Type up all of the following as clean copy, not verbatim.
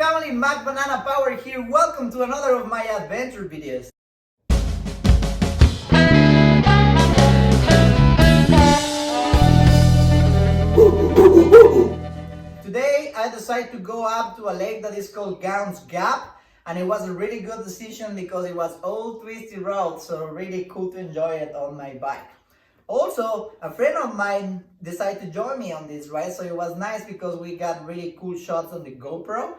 family, Mac Banana Power here. Welcome to another of my adventure videos. Today I decided to go up to a lake that is called Cowans Gap, and it was a really good decision because it was all twisty road, so really cool to enjoy it on my bike. Also, a friend of mine decided to join me on this ride, so it was nice because we got really cool shots on the GoPro.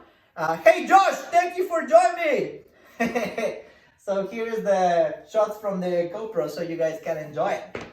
Hey Josh, thank you for joining me! So here's the shots from the GoPro so you guys can enjoy it.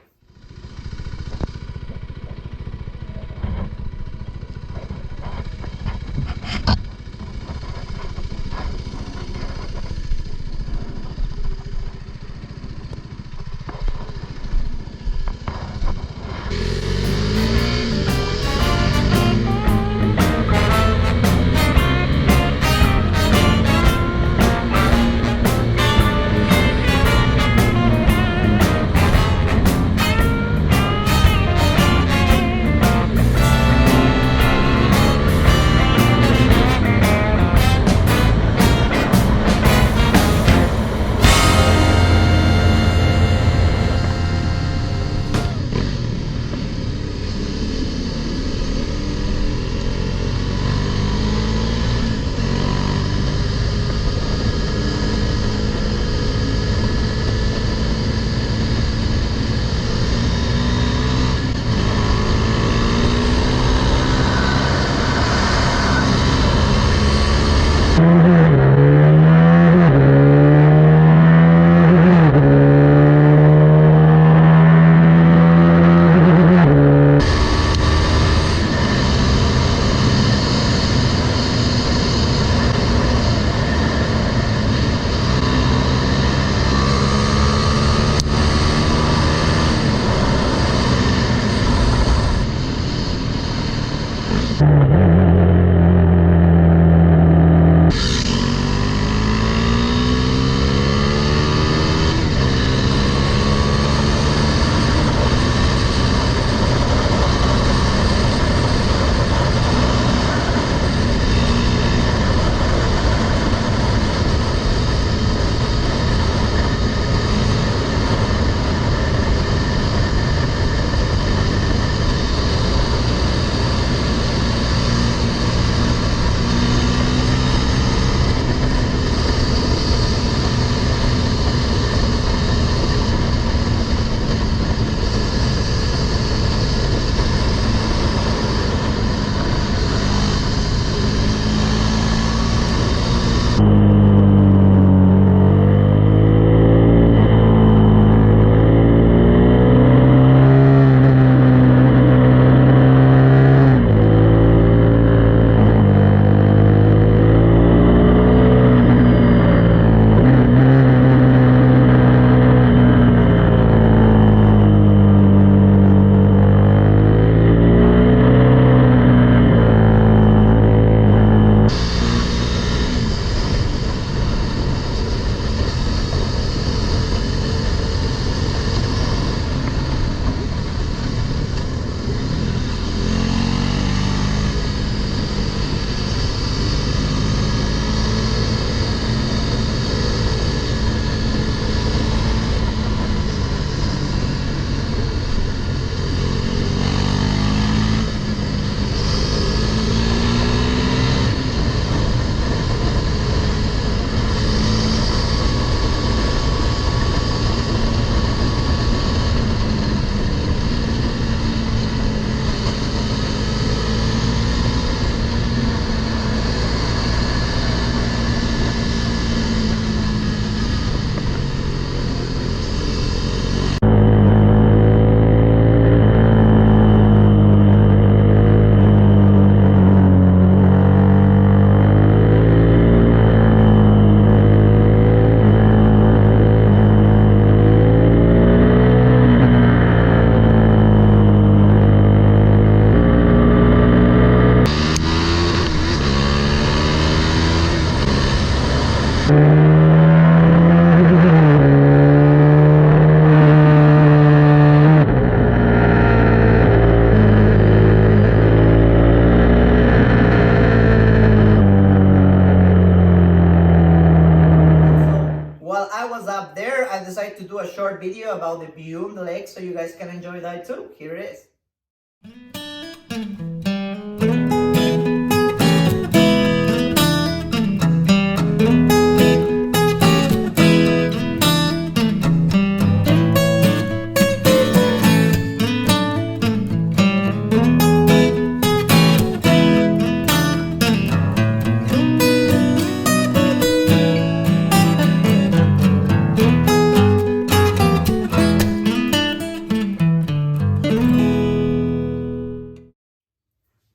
the view on the lake so you guys can enjoy that too. Here it is.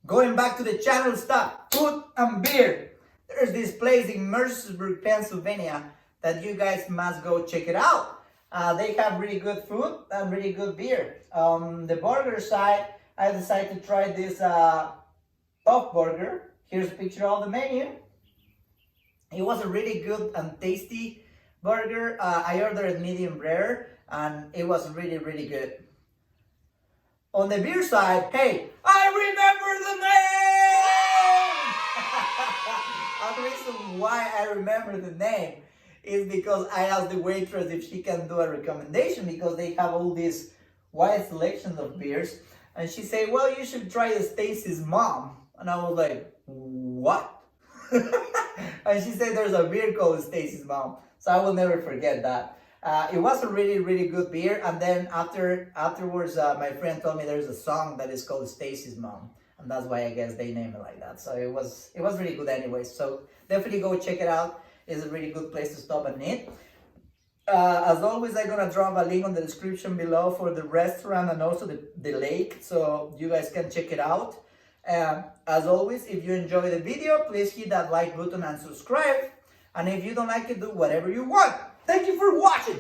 Going back to the channel stuff, food and beer. There's this place in Mercersburg, Pennsylvania that you guys must go check it out. They have really good food and really good beer. The burger side, I decided to try this tough burger. Here's a picture of the menu. It was a really good and tasty burger. I ordered medium rare and it was really, really good. On the beer side, hey, I remember the name! The reason why I remember the name is because I asked the waitress if she can do a recommendation because they have all these wide selections of beers. And she said, well, you should try the Stacy's Mom. And I was like, what? And she said there's a beer called Stacy's Mom. So I will never forget that. It was a really, really good beer. And then afterwards, my friend told me there's a song that is called Stacy's Mom. And that's why I guess they named it like that. So it was really good anyway. So definitely go check it out. It's a really good place to stop and eat. As always, I'm gonna drop a link on the description below for the restaurant and also the lake. So you guys can check it out. As always, if you enjoy the video, please hit that like button and subscribe. And if you don't like it, do whatever you want. Thank you for watching.